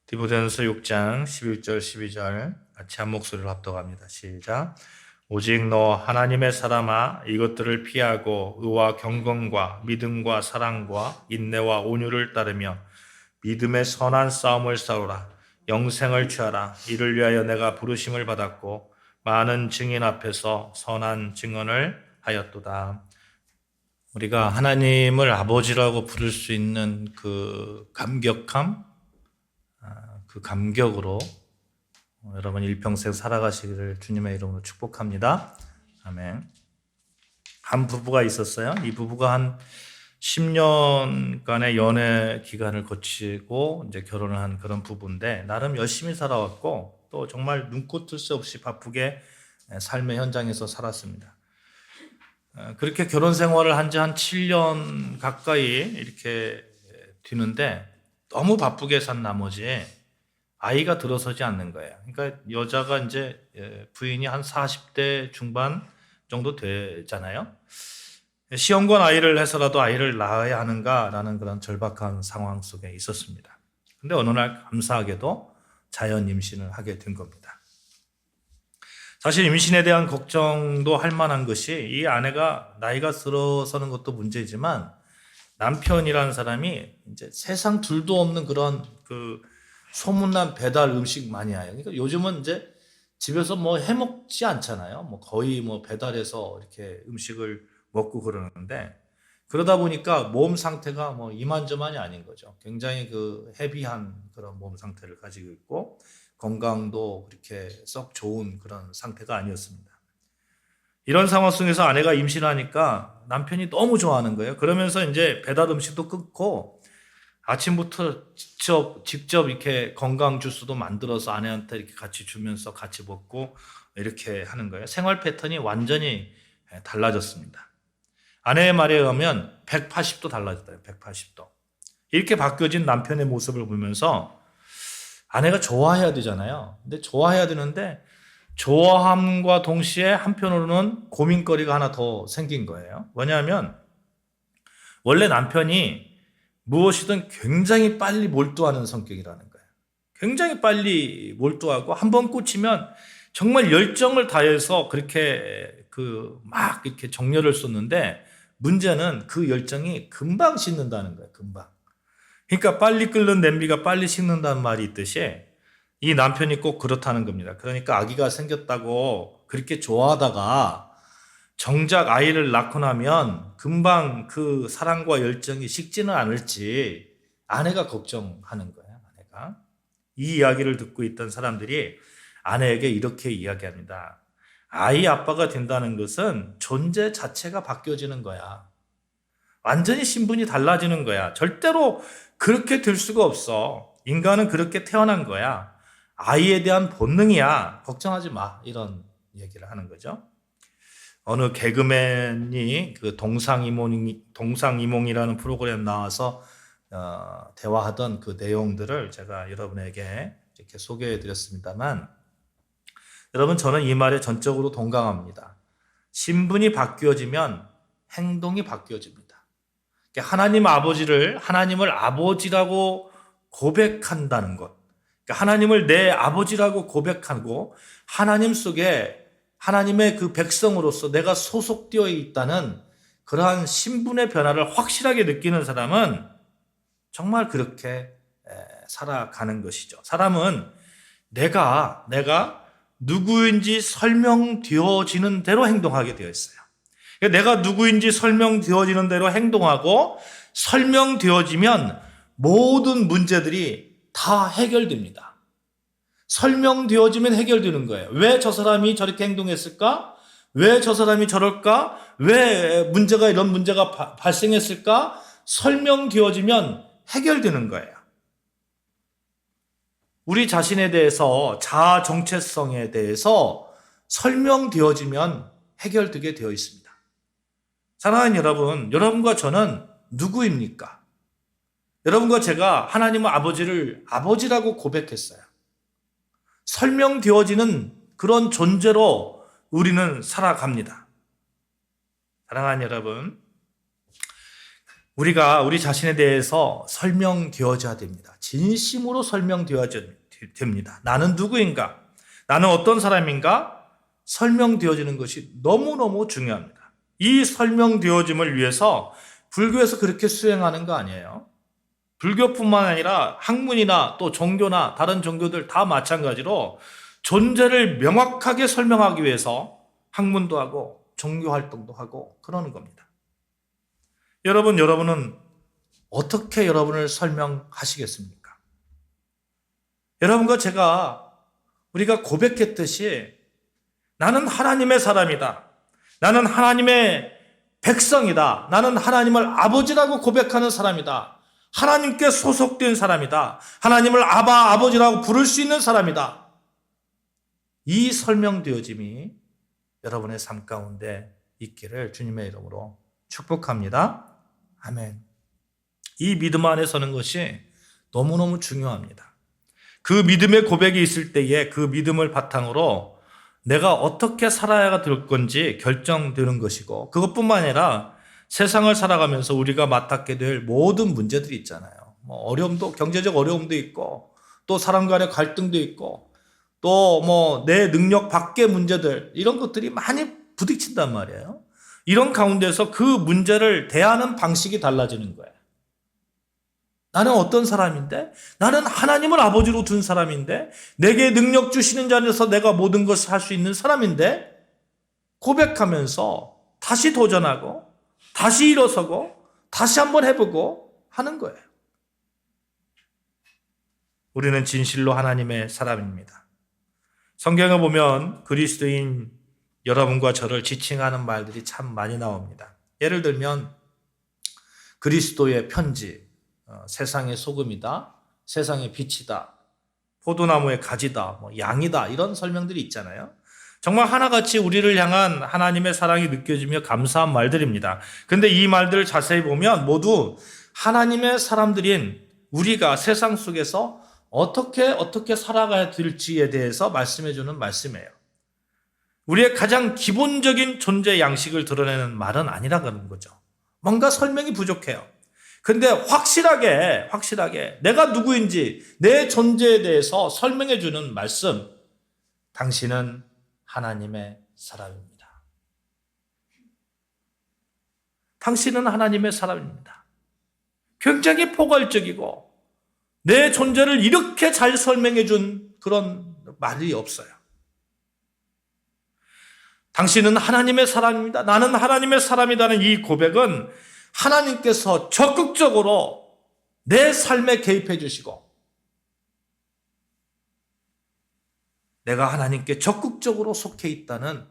디모데전서 6장 11절 12절 같이 한 목소리로 합독합니다. 시작. 오직 너 하나님의 사람아 이것들을 피하고 의와 경건과 믿음과 사랑과 인내와 온유를 따르며 믿음의 선한 싸움을 싸우라. 영생을 취하라. 이를 위하여 내가 부르심을 받았고 많은 증인 앞에서 선한 증언을 하였도다. 우리가 하나님을 아버지라고 부를 수 있는 그 감격함, 그 감격으로 여러분 일평생 살아가시기를 주님의 이름으로 축복합니다. 아멘. 한 부부가 있었어요. 이 부부가 한 10년간의 연애 기간을 거치고 이제 결혼을 한 그런 부부인데 나름 열심히 살아왔고 또 정말 눈코 뜰 새 없이 바쁘게 삶의 현장에서 살았습니다. 그렇게 결혼 생활을 한 지 한 7년 가까이 이렇게 되는데 너무 바쁘게 산 나머지 아이가 들어서지 않는 거예요. 그러니까 여자가 이제 부인이 한 40대 중반 정도 되잖아요. 시험관 아이를 해서라도 아이를 낳아야 하는가라는 그런 절박한 상황 속에 있었습니다. 근데 어느 날 감사하게도 자연 임신을 하게 된 겁니다. 사실 임신에 대한 걱정도 할 만한 것이 이 아내가 나이가 들어서는 것도 문제지만 남편이라는 사람이 이제 세상 둘도 없는 그런 그 소문난 배달 음식 많이 해요. 그러니까 요즘은 이제 집에서 뭐 해 먹지 않잖아요. 뭐 거의 뭐 배달해서 이렇게 음식을 먹고 그러는데 그러다 보니까 몸 상태가 뭐 이만저만이 아닌 거죠. 굉장히 그 헤비한 그런 몸 상태를 가지고 있고 건강도 그렇게 썩 좋은 그런 상태가 아니었습니다. 이런 상황 속에서 아내가 임신하니까 남편이 너무 좋아하는 거예요. 그러면서 이제 배달 음식도 끊고 아침부터 직접 이렇게 건강 주스도 만들어서 아내한테 이렇게 같이 주면서 같이 먹고 이렇게 하는 거예요. 생활 패턴이 완전히 달라졌습니다. 아내의 말에 의하면 180도 달라졌어요. 180도. 이렇게 바뀌어진 남편의 모습을 보면서 아내가 좋아해야 되잖아요. 근데 좋아해야 되는데 좋아함과 동시에 한편으로는 고민거리가 하나 더 생긴 거예요. 뭐냐면 원래 남편이 무엇이든 굉장히 빨리 몰두하는 성격이라는 거예요. 굉장히 빨리 몰두하고 한번 꽂히면 정말 열정을 다해서 그렇게 막 이렇게 정열을 쏟는데 문제는 그 열정이 금방 식는다는 거예요. 금방. 그러니까 빨리 끓는 냄비가 빨리 식는다는 말이 있듯이 이 남편이 꼭 그렇다는 겁니다. 그러니까 아기가 생겼다고 그렇게 좋아하다가 정작 아이를 낳고 나면 금방 그 사랑과 열정이 식지는 않을지 아내가 걱정하는 거예요. 아내가. 이 이야기를 듣고 있던 사람들이 아내에게 이렇게 이야기합니다. 아이 아빠가 된다는 것은 존재 자체가 바뀌어지는 거야. 완전히 신분이 달라지는 거야. 절대로 그렇게 될 수가 없어. 인간은 그렇게 태어난 거야. 아이에 대한 본능이야. 걱정하지 마. 이런 얘기를 하는 거죠. 어느 개그맨이 그 동상이몽이라는 프로그램 나와서 대화하던 그 내용들을 제가 여러분에게 이렇게 소개해 드렸습니다만 여러분 저는 이 말에 전적으로 동감합니다. 신분이 바뀌어지면 행동이 바뀌어집니다. 하나님을 아버지라고 고백한다는 것. 그러니까 하나님을 내 아버지라고 고백하고 하나님 속에 하나님의 그 백성으로서 내가 소속되어 있다는 그러한 신분의 변화를 확실하게 느끼는 사람은 정말 그렇게 살아가는 것이죠. 사람은 내가 누구인지 설명되어지는 대로 행동하게 되어 있어요. 내가 누구인지 설명되어지는 대로 행동하고 설명되어지면 모든 문제들이 다 해결됩니다. 설명되어지면 해결되는 거예요. 왜 저 사람이 저렇게 행동했을까? 왜 저 사람이 저럴까? 왜 이런 문제가 발생했을까? 설명되어지면 해결되는 거예요. 우리 자신에 대해서 자아 정체성에 대해서 설명되어지면 해결되게 되어 있습니다. 사랑하는 여러분, 여러분과 저는 누구입니까? 여러분과 제가 하나님의 아버지를 아버지라고 고백했어요. 설명되어지는 그런 존재로 우리는 살아갑니다. 사랑하는 여러분, 우리가 우리 자신에 대해서 설명되어져야 됩니다. 진심으로 설명되어져야 됩니다. 나는 누구인가? 나는 어떤 사람인가? 설명되어지는 것이 너무너무 중요합니다. 이 설명되어짐을 위해서 불교에서 그렇게 수행하는 거 아니에요. 불교뿐만 아니라 학문이나 또 종교나 다른 종교들 다 마찬가지로 존재를 명확하게 설명하기 위해서 학문도 하고 종교 활동도 하고 그러는 겁니다. 여러분은 어떻게 여러분을 설명하시겠습니까? 여러분과 우리가 고백했듯이 나는 하나님의 사람이다. 나는 하나님의 백성이다. 나는 하나님을 아버지라고 고백하는 사람이다. 하나님께 소속된 사람이다. 하나님을 아바, 아버지라고 부를 수 있는 사람이다. 이 설명되어짐이 여러분의 삶 가운데 있기를 주님의 이름으로 축복합니다. 아멘. 이 믿음 안에 서는 것이 너무너무 중요합니다. 그 믿음의 고백이 있을 때에 그 믿음을 바탕으로 내가 어떻게 살아야 될 건지 결정되는 것이고, 그것뿐만 아니라 세상을 살아가면서 우리가 맡게 될 모든 문제들이 있잖아요. 어려움도, 경제적 어려움도 있고, 또 사람 간의 갈등도 있고, 또 내 능력 밖의 문제들, 이런 것들이 많이 부딪힌단 말이에요. 이런 가운데서 그 문제를 대하는 방식이 달라지는 거예요. 나는 어떤 사람인데? 나는 하나님을 아버지로 둔 사람인데? 내게 능력 주시는 자리에서 내가 모든 것을 할 수 있는 사람인데? 고백하면서 다시 도전하고, 다시 일어서고, 다시 한번 해보고 하는 거예요. 우리는 진실로 하나님의 사람입니다. 성경을 보면 그리스도인 여러분과 저를 지칭하는 말들이 참 많이 나옵니다. 예를 들면 그리스도의 편지, 세상의 소금이다, 세상의 빛이다, 포도나무의 가지다, 양이다, 이런 설명들이 있잖아요. 정말 하나같이 우리를 향한 하나님의 사랑이 느껴지며 감사한 말들입니다. 그런데 이 말들을 자세히 보면 모두 하나님의 사람들인 우리가 세상 속에서 어떻게 살아가야 될지에 대해서 말씀해 주는 말씀이에요. 우리의 가장 기본적인 존재 양식을 드러내는 말은 아니라는 거죠. 뭔가 설명이 부족해요. 근데 확실하게 내가 누구인지 내 존재에 대해서 설명해 주는 말씀, 당신은 하나님의 사람입니다. 당신은 하나님의 사람입니다. 굉장히 포괄적이고 내 존재를 이렇게 잘 설명해 준 그런 말이 없어요. 당신은 하나님의 사람입니다. 나는 하나님의 사람이라는 이 고백은 하나님께서 적극적으로 내 삶에 개입해 주시고 내가 하나님께 적극적으로 속해 있다는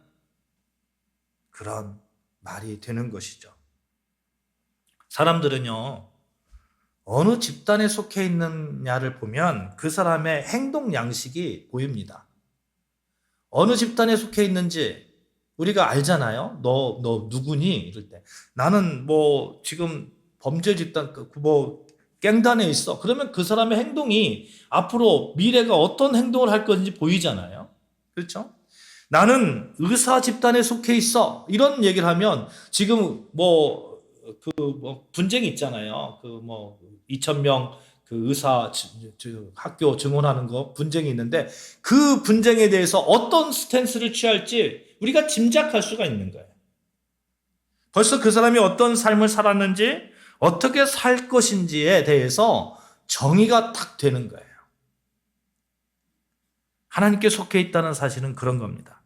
그런 말이 되는 것이죠. 사람들은요, 어느 집단에 속해 있느냐를 보면 그 사람의 행동 양식이 보입니다. 어느 집단에 속해 있는지 우리가 알잖아요. 너 누구니? 이럴 때. 나는 지금 범죄 집단, 갱단에 있어. 그러면 그 사람의 행동이 앞으로 미래가 어떤 행동을 할 건지 보이잖아요. 그렇죠? 나는 의사 집단에 속해 있어. 이런 얘기를 하면 지금 분쟁이 있잖아요. 2,000명 그 의사 학교 증원하는 거 분쟁이 있는데 그 분쟁에 대해서 어떤 스탠스를 취할지 우리가 짐작할 수가 있는 거예요. 벌써 그 사람이 어떤 삶을 살았는지 어떻게 살 것인지에 대해서 정의가 딱 되는 거예요. 하나님께 속해 있다는 사실은 그런 겁니다.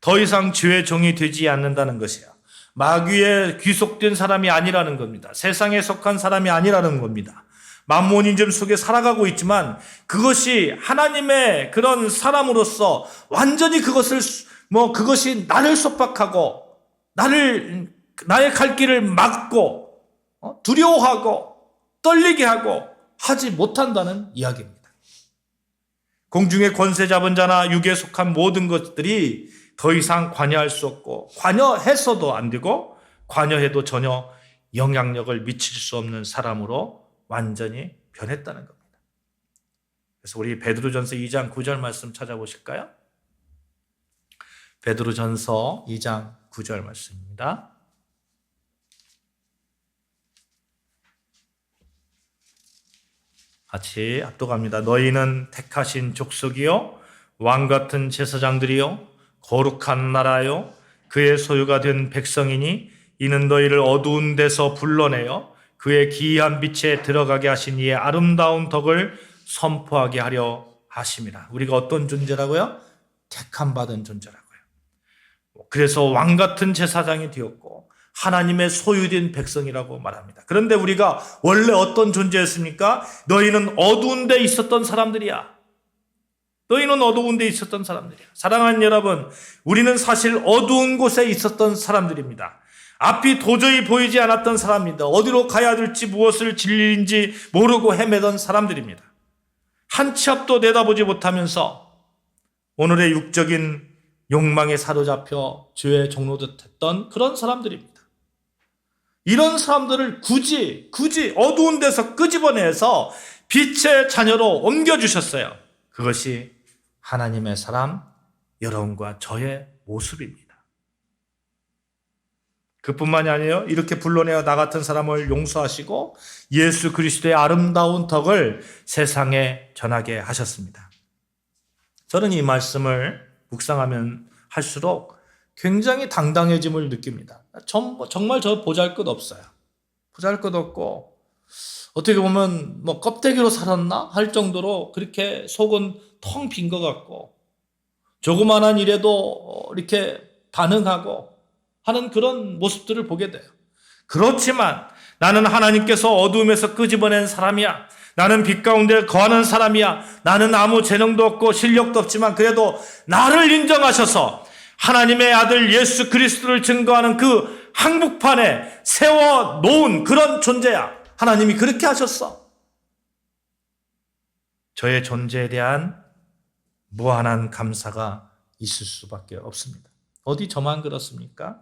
더 이상 죄의 종이 되지 않는다는 것이에요. 마귀에 귀속된 사람이 아니라는 겁니다. 세상에 속한 사람이 아니라는 겁니다. 만몬이즘 속에 살아가고 있지만 그것이 하나님의 그런 사람으로서 완전히 그것이 나를 속박하고 나의 갈 길을 막고 두려워하고 떨리게 하고 하지 못한다는 이야기입니다. 공중의 권세 잡은 자나 육에 속한 모든 것들이 더 이상 관여할 수 없고 관여해서도 안 되고 관여해도 전혀 영향력을 미칠 수 없는 사람으로 완전히 변했다는 겁니다. 그래서 우리 베드로전서 2장 9절 말씀 찾아보실까요? 베드로전서 2장 9절 말씀입니다. 같이 압독합니다. 너희는 택하신 족속이요 왕같은 제사장들이요 거룩한 나라요 그의 소유가 된 백성이니 이는 너희를 어두운 데서 불러내어 그의 기이한 빛에 들어가게 하신 이의 아름다운 덕을 선포하게 하려 하심이라. 우리가 어떤 존재라고요? 택함 받은 존재라고요. 그래서 왕같은 제사장이 되었고 하나님의 소유된 백성이라고 말합니다. 그런데 우리가 원래 어떤 존재였습니까? 너희는 어두운 데 있었던 사람들이야. 너희는 어두운 데 있었던 사람들이야. 사랑하는 여러분, 우리는 사실 어두운 곳에 있었던 사람들입니다. 앞이 도저히 보이지 않았던 사람입니다. 어디로 가야 될지 무엇을 진리인지 모르고 헤매던 사람들입니다. 한 치 앞도 내다보지 못하면서 오늘의 육적인 욕망에 사로잡혀 죄의 종로듯 했던 그런 사람들입니다. 이런 사람들을 굳이 어두운 데서 끄집어내서 빛의 자녀로 옮겨주셨어요. 그것이 하나님의 사람 여러분과 저의 모습입니다. 그뿐만이 아니에요. 이렇게 불러내어 나 같은 사람을 용서하시고 예수 그리스도의 아름다운 덕을 세상에 전하게 하셨습니다. 저는 이 말씀을 묵상하면 할수록 굉장히 당당해짐을 느낍니다. 정말 저 보잘것없어요. 보잘것없고 어떻게 보면 껍데기로 살았나 할 정도로 그렇게 속은 텅 빈 것 같고 조그만한 일에도 이렇게 반응하고 하는 그런 모습들을 보게 돼요. 그렇지만 나는 하나님께서 어두움에서 끄집어낸 사람이야. 나는 빛 가운데 거하는 사람이야. 나는 아무 재능도 없고 실력도 없지만 그래도 나를 인정하셔서 하나님의 아들 예수 그리스도를 증거하는 그 한복판에 세워놓은 그런 존재야. 하나님이 그렇게 하셨어. 저의 존재에 대한 무한한 감사가 있을 수밖에 없습니다. 어디 저만 그렇습니까?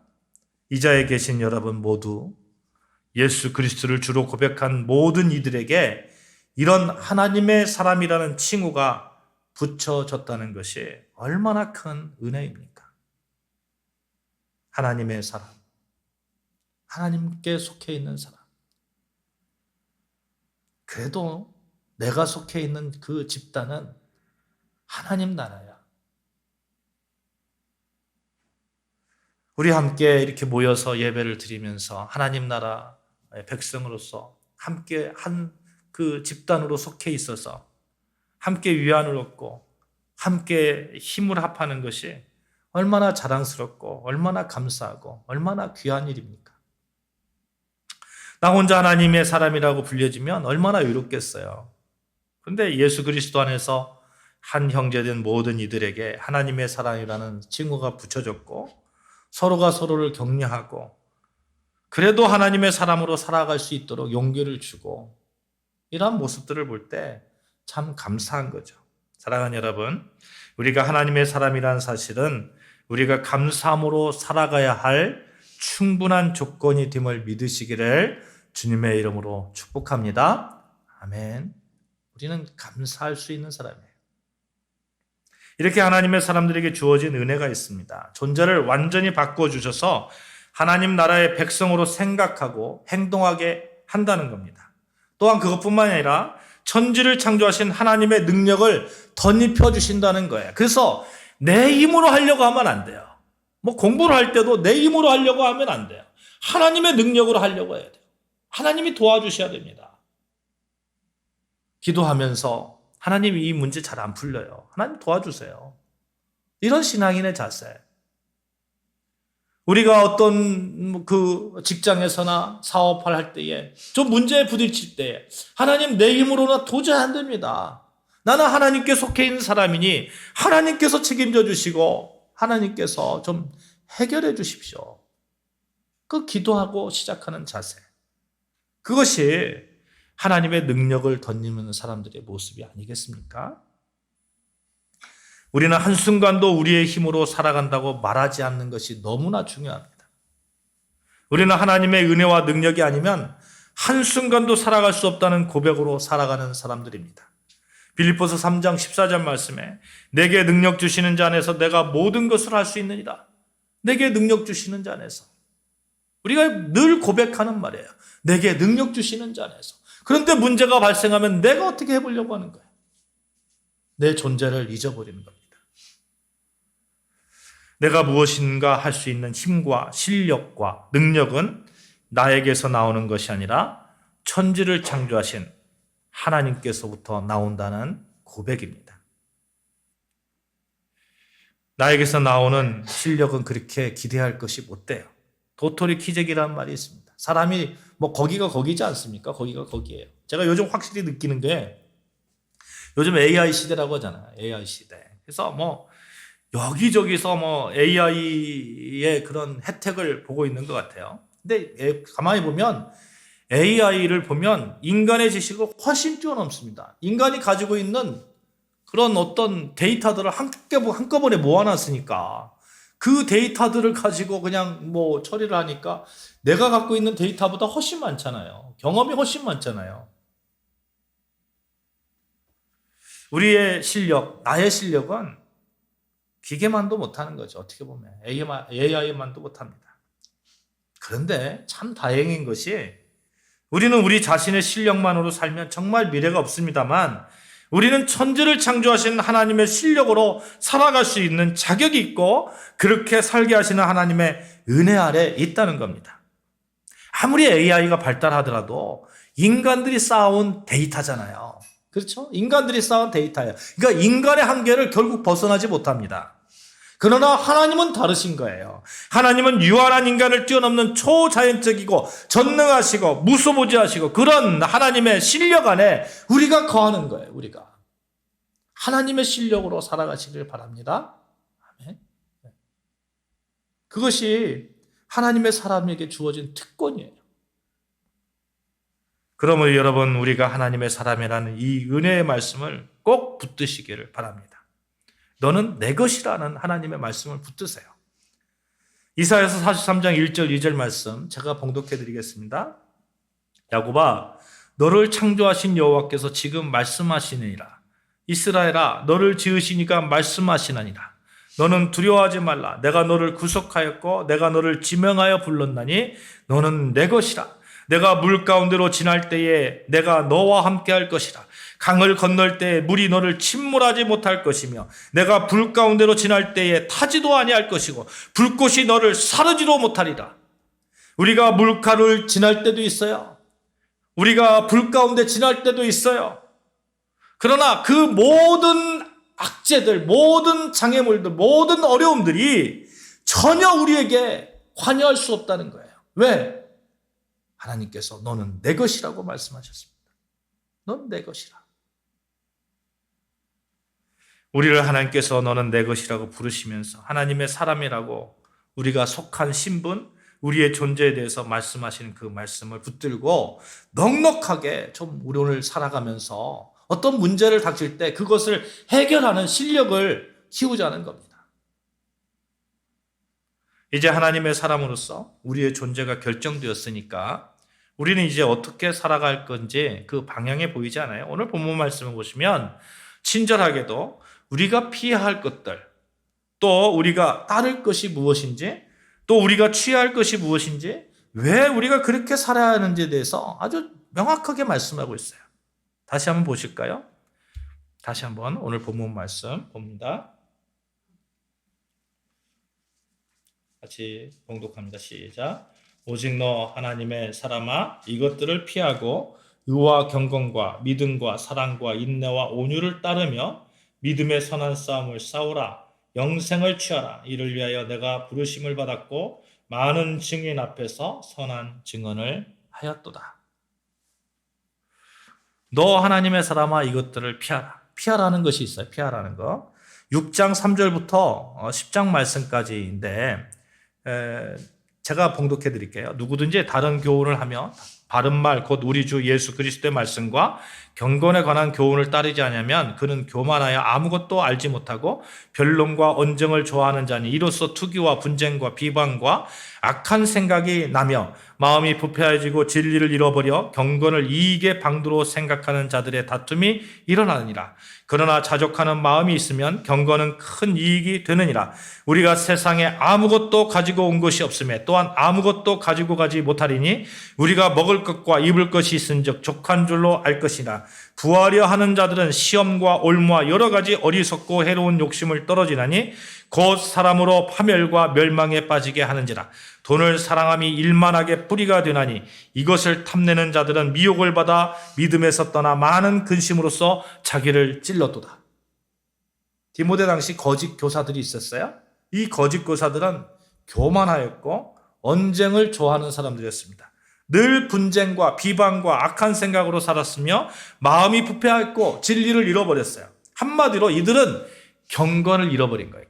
이 자리에 계신 여러분 모두 예수 그리스도를 주로 고백한 모든 이들에게 이런 하나님의 사람이라는 칭호가 붙여졌다는 것이 얼마나 큰 은혜입니까? 하나님의 사람, 하나님께 속해 있는 사람. 그래도 내가 속해 있는 그 집단은 하나님 나라야. 우리 함께 이렇게 모여서 예배를 드리면서 하나님 나라의 백성으로서 함께 한 그 집단으로 속해 있어서 함께 위안을 얻고 함께 힘을 합하는 것이 얼마나 자랑스럽고 얼마나 감사하고 얼마나 귀한 일입니까? 나 혼자 하나님의 사람이라고 불려지면 얼마나 외롭겠어요. 그런데 예수 그리스도 안에서 한 형제된 모든 이들에게 하나님의 사람이라는 칭호가 붙여졌고 서로가 서로를 격려하고 그래도 하나님의 사람으로 살아갈 수 있도록 용기를 주고 이런 모습들을 볼 때 참 감사한 거죠. 사랑하는 여러분, 우리가 하나님의 사람이라는 사실은 우리가 감사함으로 살아가야 할 충분한 조건이 됨을 믿으시기를 주님의 이름으로 축복합니다. 아멘. 우리는 감사할 수 있는 사람이에요. 이렇게 하나님의 사람들에게 주어진 은혜가 있습니다. 존재를 완전히 바꿔주셔서 하나님 나라의 백성으로 생각하고 행동하게 한다는 겁니다. 또한 그것뿐만 아니라 천지를 창조하신 하나님의 능력을 덧입혀 주신다는 거예요. 그래서 내 힘으로 하려고 하면 안 돼요. 공부를 할 때도 내 힘으로 하려고 하면 안 돼요. 하나님의 능력으로 하려고 해야 돼요. 하나님이 도와주셔야 됩니다. 기도하면서 하나님 이 문제 잘 안 풀려요. 하나님 도와주세요. 이런 신앙인의 자세. 우리가 어떤 그 직장에서나 사업을 할 때에 좀 문제에 부딪힐 때 하나님 내 힘으로는 도저히 안 됩니다. 나는 하나님께 속해 있는 사람이니 하나님께서 책임져 주시고 하나님께서 좀 해결해 주십시오. 그 기도하고 시작하는 자세. 그것이 하나님의 능력을 덧입는 사람들의 모습이 아니겠습니까? 우리는 한순간도 우리의 힘으로 살아간다고 말하지 않는 것이 너무나 중요합니다. 우리는 하나님의 은혜와 능력이 아니면 한순간도 살아갈 수 없다는 고백으로 살아가는 사람들입니다. 빌립보서 3장 14절 말씀에 내게 능력 주시는 자 안에서 내가 모든 것을 할 수 있느니라. 내게 능력 주시는 자 안에서. 우리가 늘 고백하는 말이에요. 내게 능력 주시는 자 안에서. 그런데 문제가 발생하면 내가 어떻게 해보려고 하는 거예요? 내 존재를 잊어버리는 겁니다. 내가 무엇인가 할 수 있는 힘과 실력과 능력은 나에게서 나오는 것이 아니라 천지를 창조하신 하나님께서부터 나온다는 고백입니다. 나에게서 나오는 실력은 그렇게 기대할 것이 못 돼요. 도토리 키재기라는 말이 있습니다. 사람이 거기가 거기지 않습니까? 거기가 거기예요. 제가 요즘 확실히 느끼는 게 요즘 AI 시대라고 하잖아요. AI 시대. 그래서 여기저기서 AI의 그런 혜택을 보고 있는 것 같아요. 근데 가만히 보면 AI를 보면 인간의 지식을 훨씬 뛰어넘습니다. 인간이 가지고 있는 그런 어떤 데이터들을 한꺼번에 모아놨으니까 그 데이터들을 가지고 그냥 처리를 하니까 내가 갖고 있는 데이터보다 훨씬 많잖아요. 경험이 훨씬 많잖아요. 우리의 실력, 나의 실력은 기계만도 못하는 거죠. 어떻게 보면 AI만도 못합니다. 그런데 참 다행인 것이 우리는 우리 자신의 실력만으로 살면 정말 미래가 없습니다만 우리는 천지를 창조하신 하나님의 실력으로 살아갈 수 있는 자격이 있고 그렇게 살게 하시는 하나님의 은혜 아래 있다는 겁니다. 아무리 AI가 발달하더라도 인간들이 쌓아온 데이터잖아요. 그렇죠? 인간들이 쌓은 데이터예요. 그러니까 인간의 한계를 결국 벗어나지 못합니다. 그러나 하나님은 다르신 거예요. 하나님은 유한한 인간을 뛰어넘는 초자연적이고 전능하시고 무소부지하시고 그런 하나님의 실력 안에 우리가 거하는 거예요. 우리가 하나님의 실력으로 살아가시길 바랍니다. 아멘. 그것이 하나님의 사람에게 주어진 특권이에요. 그러므로 여러분 우리가 하나님의 사람이라는 이 은혜의 말씀을 꼭 붙드시기를 바랍니다. 너는 내 것이라는 하나님의 말씀을 붙드세요. 이사야서 43장 1절 2절 말씀 제가 봉독해 드리겠습니다. 야곱아 너를 창조하신 여호와께서 지금 말씀하시느니라. 이스라엘아 너를 지으시니까 말씀하시나니라. 너는 두려워하지 말라. 내가 너를 구속하였고 내가 너를 지명하여 불렀나니 너는 내 것이라. 내가 물 가운데로 지날 때에 내가 너와 함께 할 것이라. 강을 건널 때에 물이 너를 침몰하지 못할 것이며 내가 불 가운데로 지날 때에 타지도 아니할 것이고 불꽃이 너를 사르지도 못하리라. 우리가 물가를 지날 때도 있어요. 우리가 불 가운데 지날 때도 있어요. 그러나 그 모든 악재들, 모든 장애물들, 모든 어려움들이 전혀 우리에게 관여할 수 없다는 거예요. 왜? 하나님께서 너는 내 것이라고 말씀하셨습니다. 넌 내 것이라. 우리를 하나님께서 너는 내 것이라고 부르시면서 하나님의 사람이라고 우리가 속한 신분, 우리의 존재에 대해서 말씀하시는 그 말씀을 붙들고 넉넉하게 좀 우리 오늘 살아가면서 어떤 문제를 닥칠 때 그것을 해결하는 실력을 키우자는 겁니다. 이제 하나님의 사람으로서 우리의 존재가 결정되었으니까 우리는 이제 어떻게 살아갈 건지 그 방향에 보이지 않아요? 오늘 본문 말씀을 보시면 친절하게도 우리가 피해야 할 것들, 또 우리가 따를 것이 무엇인지, 또 우리가 취할 것이 무엇인지, 왜 우리가 그렇게 살아야 하는지에 대해서 아주 명확하게 말씀하고 있어요. 다시 한번 보실까요? 다시 한번 오늘 본문 말씀 봅니다. 같이 봉독합니다. 시작. 오직 너 하나님의 사람아 이것들을 피하고 의와 경건과 믿음과 사랑과 인내와 온유를 따르며 믿음의 선한 싸움을 싸우라. 영생을 취하라. 이를 위하여 내가 부르심을 받았고 많은 증인 앞에서 선한 증언을 하였도다. 너 하나님의 사람아 이것들을 피하라. 피하라는 것이 있어요. 피하라는 거. 6장 3절부터 10장 말씀까지인데 제가 봉독해 드릴게요. 누구든지 다른 교훈을 하며 바른 말 곧 우리 주 예수 그리스도의 말씀과 경건에 관한 교훈을 따르지 않으면 그는 교만하여 아무것도 알지 못하고 변론과 언쟁을 좋아하는 자니 이로써 투기와 분쟁과 비방과 악한 생각이 나며 마음이 부패해지고 진리를 잃어버려 경건을 이익의 방도로 생각하는 자들의 다툼이 일어나느니라. 그러나 자족하는 마음이 있으면 경건은 큰 이익이 되느니라. 우리가 세상에 아무것도 가지고 온 것이 없음에 또한 아무것도 가지고 가지 못하리니 우리가 먹을 것과 입을 것이 있은즉 족한 줄로 알 것이나 부하려 하는 자들은 시험과 올무와 여러 가지 어리석고 해로운 욕심을 떨어지나니 곧 사람으로 파멸과 멸망에 빠지게 하는지라. 돈을 사랑함이 일만하게 뿌리가 되나니 이것을 탐내는 자들은 미혹을 받아 믿음에서 떠나 많은 근심으로써 자기를 찔렀도다. 디모데 당시 거짓 교사들이 있었어요. 이 거짓 교사들은 교만하였고 언쟁을 좋아하는 사람들이었습니다. 늘 분쟁과 비방과 악한 생각으로 살았으며 마음이 부패했고 진리를 잃어버렸어요. 한마디로 이들은 경건을 잃어버린 거예요.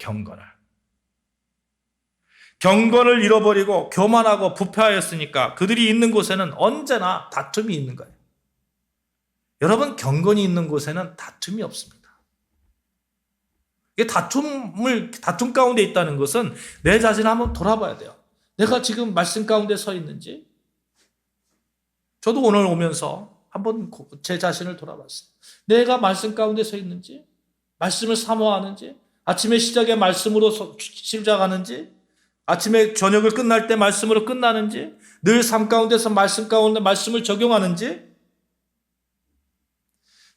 경건을 잃어버리고 교만하고 부패하였으니까 그들이 있는 곳에는 언제나 다툼이 있는 거예요. 여러분, 경건이 있는 곳에는 다툼이 없습니다. 다툼 가운데 있다는 것은 내 자신을 한번 돌아봐야 돼요. 내가 지금 말씀 가운데 서 있는지. 저도 오늘 오면서 한번 제 자신을 돌아봤어요. 내가 말씀 가운데 서 있는지, 말씀을 사모하는지, 아침에 시작에 말씀으로 시작하는지, 아침에 저녁을 끝날 때 말씀으로 끝나는지, 늘 삶 가운데서 말씀 가운데 말씀을 적용하는지.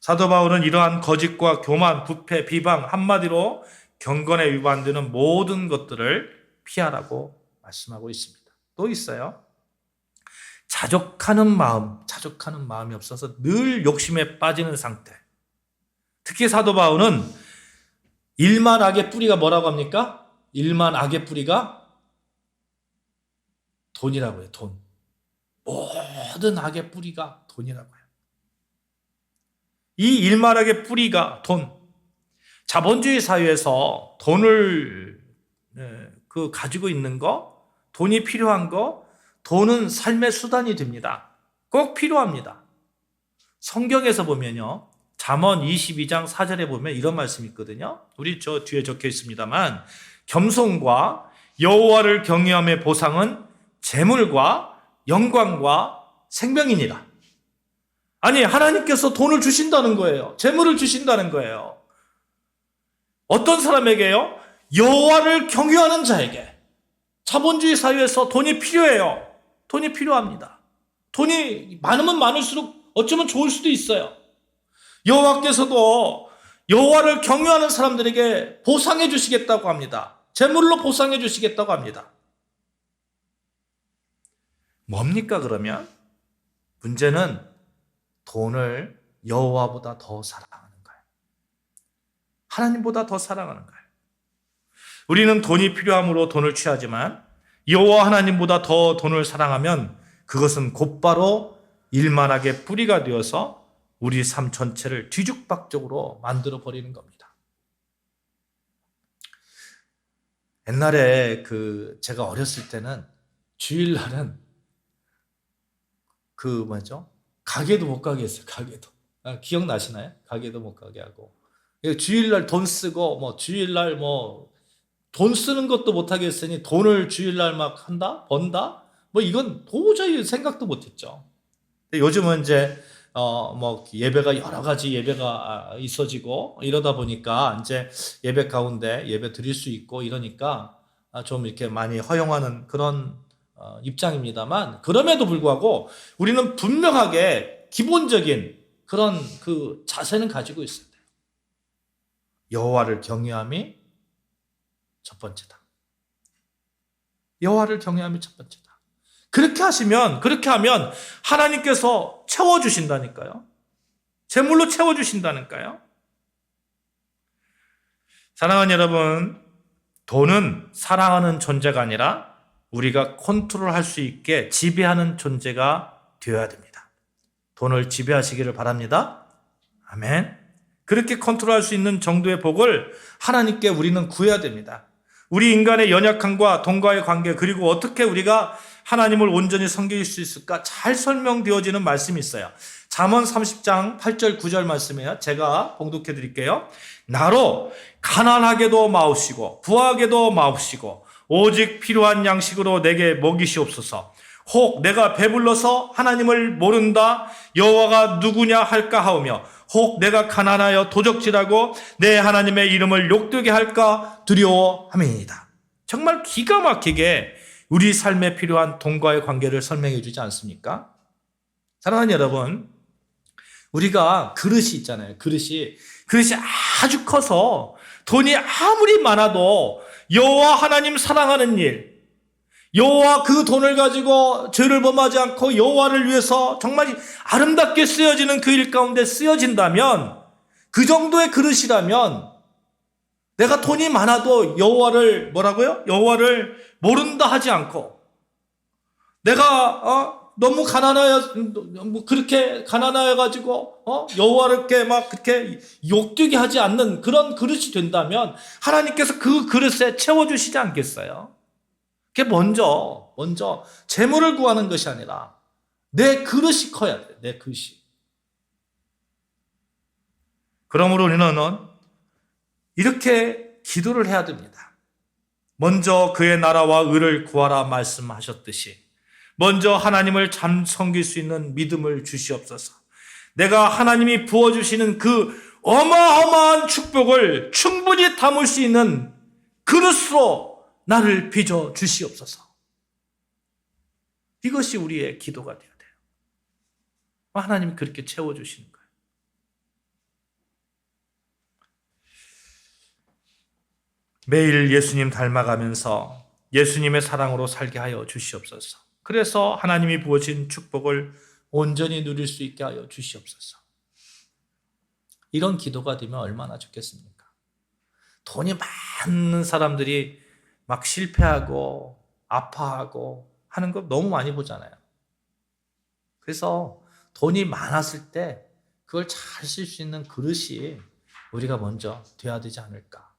사도 바울은 이러한 거짓과 교만, 부패, 비방, 한마디로 경건에 위반되는 모든 것들을 피하라고 말씀하고 있습니다. 또 있어요. 자족하는 마음이 없어서 늘 욕심에 빠지는 상태. 특히 사도 바울은 일만 악의 뿌리가 뭐라고 합니까? 일만 악의 뿌리가 돈이라고 해요. 돈. 모든 악의 뿌리가 돈이라고 해요. 이 일만 악의 뿌리가 돈. 자본주의 사회에서 돈을 가지고 있는 거, 돈이 필요한 거, 돈은 삶의 수단이 됩니다. 꼭 필요합니다. 성경에서 보면요. 잠언 22장 4절에 보면 이런 말씀이 있거든요. 우리 저 뒤에 적혀 있습니다만 겸손과 여호와를 경외함의 보상은 재물과 영광과 생명이니라. 아니, 하나님께서 돈을 주신다는 거예요. 재물을 주신다는 거예요. 어떤 사람에게요? 여호와를 경외하는 자에게. 자본주의 사회에서 돈이 필요해요. 돈이 필요합니다. 돈이 많으면 많을수록 어쩌면 좋을 수도 있어요. 여호와께서도 여호와를 경외하는 사람들에게 보상해 주시겠다고 합니다. 재물로 보상해 주시겠다고 합니다. 뭡니까 그러면? 문제는 돈을 여호와보다 더 사랑하는 거예요. 하나님보다 더 사랑하는 거예요. 우리는 돈이 필요함으로 돈을 취하지만 여호와 하나님보다 더 돈을 사랑하면 그것은 곧바로 일만하게 뿌리가 되어서 우리 삶 전체를 뒤죽박죽으로 만들어 버리는 겁니다. 옛날에 제가 어렸을 때는 주일날은 가게도 못 가게 했어요. 가게도. 기억나시나요? 가게도 못 가게 하고. 주일날 돈 쓰고, 주일날 돈 쓰는 것도 못하게 했으니 돈을 주일날 막 한다? 번다? 이건 도저히 생각도 못했죠. 요즘은 이제, 예배가 여러 가지 예배가 있어지고 이러다 보니까 이제 예배 가운데 예배 드릴 수 있고 이러니까 좀 이렇게 많이 허용하는 그런 입장입니다만 그럼에도 불구하고 우리는 분명하게 기본적인 그런 자세는 가지고 있어야 돼요. 여호와를 경외함이 첫 번째다. 여호와를 경외함이 첫 번째다. 그렇게 하면 하나님께서 채워주신다니까요. 재물로 채워주신다니까요. 사랑하는 여러분, 돈은 사랑하는 존재가 아니라 우리가 컨트롤할 수 있게 지배하는 존재가 되어야 됩니다. 돈을 지배하시기를 바랍니다. 아멘. 그렇게 컨트롤할 수 있는 정도의 복을 하나님께 우리는 구해야 됩니다. 우리 인간의 연약함과 돈과의 관계, 그리고 어떻게 우리가 하나님을 온전히 섬길 수 있을까 잘 설명되어지는 말씀이 있어요. 잠언 30장 8절 9절 말씀이에요. 제가 봉독해 드릴게요. 나로 가난하게도 마옵시고 부하게도 마옵시고 오직 필요한 양식으로 내게 먹이시옵소서. 혹 내가 배불러서 하나님을 모른다 여호와가 누구냐 할까 하오며 혹 내가 가난하여 도적질하고 내 하나님의 이름을 욕되게 할까 두려워함이니이다. 정말 기가 막히게 우리 삶에 필요한 돈과의 관계를 설명해 주지 않습니까? 사랑하는 여러분, 우리가 그릇이 있잖아요. 그릇이 아주 커서 돈이 아무리 많아도 여호와 하나님 사랑하는 일, 여호와 그 돈을 가지고 죄를 범하지 않고 여호와를 위해서 정말 아름답게 쓰여지는 그 일 가운데 쓰여진다면, 그 정도의 그릇이라면 내가 돈이 많아도 여호와를 뭐라고요? 여호와를 모른다 하지 않고, 내가 너무 그렇게 가난하여 가지고 여호와를 이렇게 막 그렇게 욕되게 하지 않는 그런 그릇이 된다면 하나님께서 그 그릇에 채워 주시지 않겠어요? 그게 먼저 재물을 구하는 것이 아니라 내 그릇이 커야 돼. 내 그릇이. 그러므로 우리는 이렇게 기도를 해야 됩니다. 먼저 그의 나라와 의를 구하라 말씀하셨듯이 먼저 하나님을 참 섬길 수 있는 믿음을 주시옵소서. 내가 하나님이 부어주시는 그 어마어마한 축복을 충분히 담을 수 있는 그릇으로 나를 빚어 주시옵소서. 이것이 우리의 기도가 되어야 돼요. 하나님이 그렇게 채워주시는 거예요. 매일 예수님 닮아가면서 예수님의 사랑으로 살게 하여 주시옵소서. 그래서 하나님이 부어진 축복을 온전히 누릴 수 있게 하여 주시옵소서. 이런 기도가 되면 얼마나 좋겠습니까? 돈이 많은 사람들이 막 실패하고 아파하고 하는 거 너무 많이 보잖아요. 그래서 돈이 많았을 때 그걸 잘 쓸 수 있는 그릇이 우리가 먼저 돼야 되지 않을까.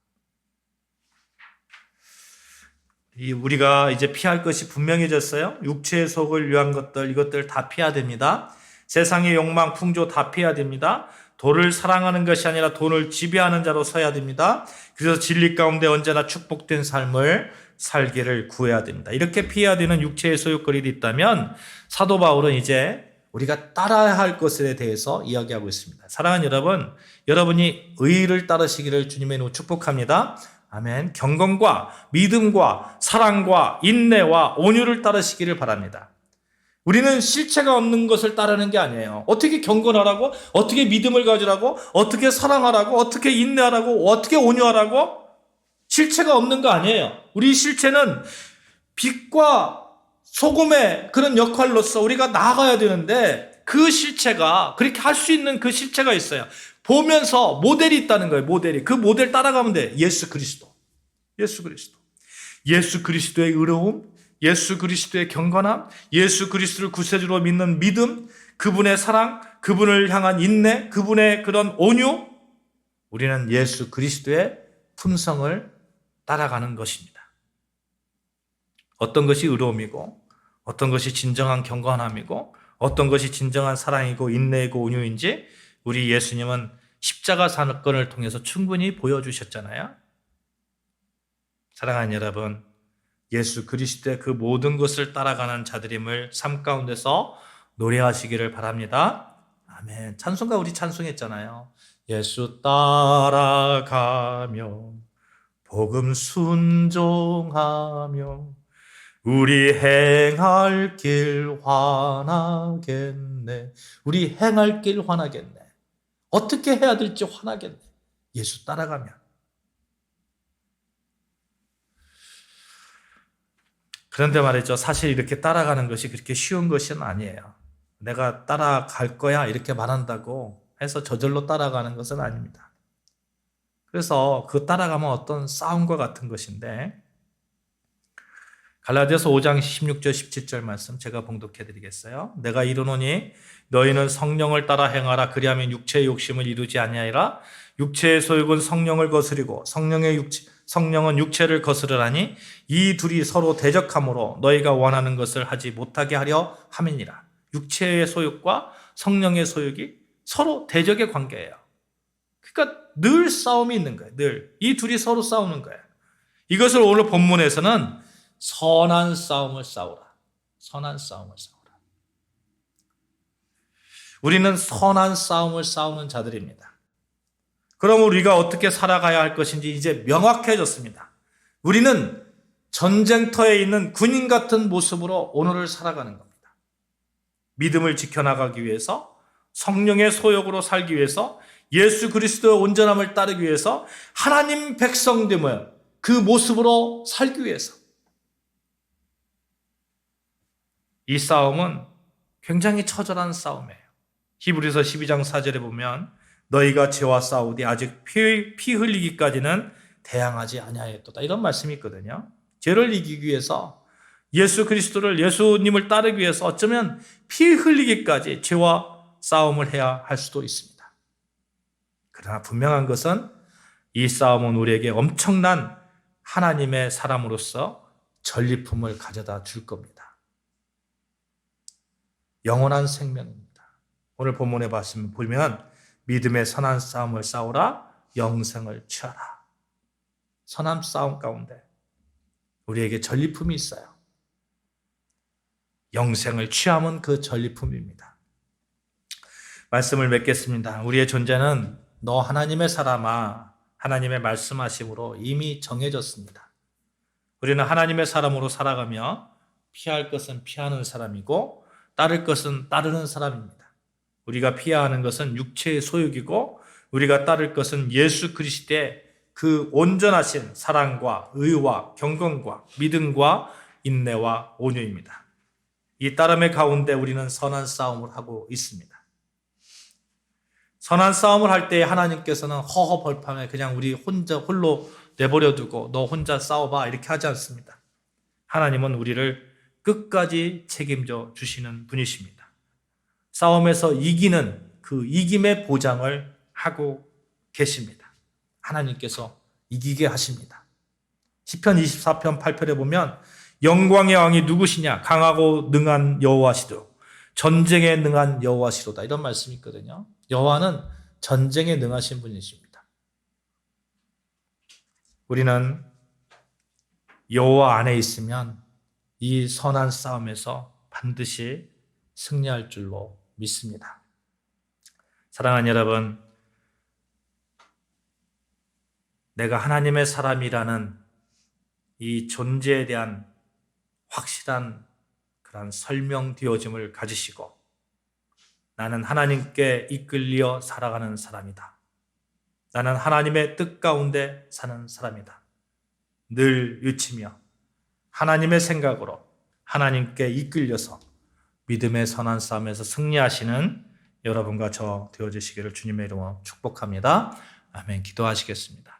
우리가 이제 피할 것이 분명해졌어요. 육체의 속을 위한 것들, 이것들 다 피해야 됩니다. 세상의 욕망, 풍조 다 피해야 됩니다. 돈을 사랑하는 것이 아니라 돈을 지배하는 자로 서야 됩니다. 그래서 진리 가운데 언제나 축복된 삶을 살기를 구해야 됩니다. 이렇게 피해야 되는 육체의 소욕거리가 있다면 사도 바울은 이제 우리가 따라야 할 것에 대해서 이야기하고 있습니다. 사랑하는 여러분, 여러분이 의를 따르시기를 주님의 이름으로 축복합니다. 아멘. 경건과 믿음과 사랑과 인내와 온유를 따르시기를 바랍니다. 우리는 실체가 없는 것을 따르는 게 아니에요. 어떻게 경건하라고? 어떻게 믿음을 가지라고? 어떻게 사랑하라고? 어떻게 인내하라고? 어떻게 온유하라고? 실체가 없는 거 아니에요. 우리 실체는 빛과 소금의 그런 역할로서 우리가 나아가야 되는데 그 실체가 그렇게 할 수 있는 그 실체가 있어요. 보면서 모델이 있다는 거예요. 모델이. 그 모델 따라가면 돼. 예수 그리스도. 예수 그리스도. 예수 그리스도의 의로움, 예수 그리스도의 경건함, 예수 그리스도를 구세주로 믿는 믿음, 그분의 사랑, 그분을 향한 인내, 그분의 그런 온유, 우리는 예수 그리스도의 품성을 따라가는 것입니다. 어떤 것이 의로움이고, 어떤 것이 진정한 경건함이고, 어떤 것이 진정한 사랑이고 인내이고 온유인지 우리 예수님은 십자가 사건을 통해서 충분히 보여주셨잖아요. 사랑하는 여러분, 예수 그리스도의 그 모든 것을 따라가는 자들임을 삶 가운데서 노래하시기를 바랍니다. 아멘. 찬송가 우리 찬송했잖아요. 예수 따라가며 복음 순종하며 우리 행할 길 환하겠네. 우리 행할 길 환하겠네. 어떻게 해야 될지 환하겠네. 예수 따라가면. 그런데 말이죠. 사실 이렇게 따라가는 것이 그렇게 쉬운 것은 아니에요. 내가 따라갈 거야 이렇게 말한다고 해서 저절로 따라가는 것은 아닙니다. 그래서 그 따라가면 어떤 싸움과 같은 것인데 갈라디아서 5장 16절 17절 말씀 제가 봉독해 드리겠어요. 내가 이르노니 너희는 성령을 따라 행하라. 그리하면 육체의 욕심을 이루지 아니하리라. 육체의 소욕은 성령을 거스리고 성령은 육체를 거스르라니 이 둘이 서로 대적함으로 너희가 원하는 것을 하지 못하게 하려 함이니라. 육체의 소욕과 성령의 소욕이 서로 대적의 관계예요. 그러니까 늘 싸움이 있는 거예요. 늘 이 둘이 서로 싸우는 거예요. 이것을 오늘 본문에서는 선한 싸움을 싸우라. 선한 싸움을 싸우라. 우리는 선한 싸움을 싸우는 자들입니다. 그럼 우리가 어떻게 살아가야 할 것인지 이제 명확해졌습니다. 우리는 전쟁터에 있는 군인 같은 모습으로 오늘을 살아가는 겁니다. 믿음을 지켜나가기 위해서, 성령의 소욕으로 살기 위해서, 예수 그리스도의 온전함을 따르기 위해서, 하나님 백성됨을 그 모습으로 살기 위해서. 이 싸움은 굉장히 처절한 싸움이에요. 히브리서 12장 4절에 보면 너희가 죄와 싸우되 아직 피 흘리기까지는 대항하지 아니하였도다. 이런 말씀이 있거든요. 죄를 이기기 위해서, 예수 그리스도를, 예수님을 따르기 위해서 어쩌면 피 흘리기까지 죄와 싸움을 해야 할 수도 있습니다. 그러나 분명한 것은 이 싸움은 우리에게 엄청난 하나님의 사람으로서 전리품을 가져다 줄 겁니다. 영원한 생명입니다. 오늘 본문에 보면 믿음의 선한 싸움을 싸우라, 영생을 취하라. 선한 싸움 가운데 우리에게 전리품이 있어요. 영생을 취함은 그 전리품입니다. 말씀을 맺겠습니다. 우리의 존재는 너 하나님의 사람아, 하나님의 말씀하심으로 이미 정해졌습니다. 우리는 하나님의 사람으로 살아가며 피할 것은 피하는 사람이고 따를 것은 따르는 사람입니다. 우리가 피해야 하는 것은 육체의 소욕이고 우리가 따를 것은 예수 그리스도의 그 온전하신 사랑과 의와 경건과 믿음과 인내와 온유입니다. 이 따름의 가운데 우리는 선한 싸움을 하고 있습니다. 선한 싸움을 할 때 하나님께서는 허허벌판에 그냥 우리 홀로 내버려 두고 너 혼자 싸워봐 이렇게 하지 않습니다. 하나님은 우리를 끝까지 책임져 주시는 분이십니다. 싸움에서 이기는 그 이김의 보장을 하고 계십니다. 하나님께서 이기게 하십니다. 시편 24편 8편에 보면 영광의 왕이 누구시냐? 강하고 능한 여호와시도 전쟁에 능한 여호와시로다. 이런 말씀이 있거든요. 여호와는 전쟁에 능하신 분이십니다. 우리는 여호와 안에 있으면 이 선한 싸움에서 반드시 승리할 줄로 믿습니다. 사랑하는 여러분, 내가 하나님의 사람이라는 이 존재에 대한 확실한 그런 설명되어짐을 가지시고 나는 하나님께 이끌려 살아가는 사람이다. 나는 하나님의 뜻 가운데 사는 사람이다. 늘 외치며 하나님의 생각으로 하나님께 이끌려서 믿음의 선한 싸움에서 승리하시는 여러분과 저 되어주시기를 주님의 이름으로 축복합니다. 아멘. 기도하시겠습니다.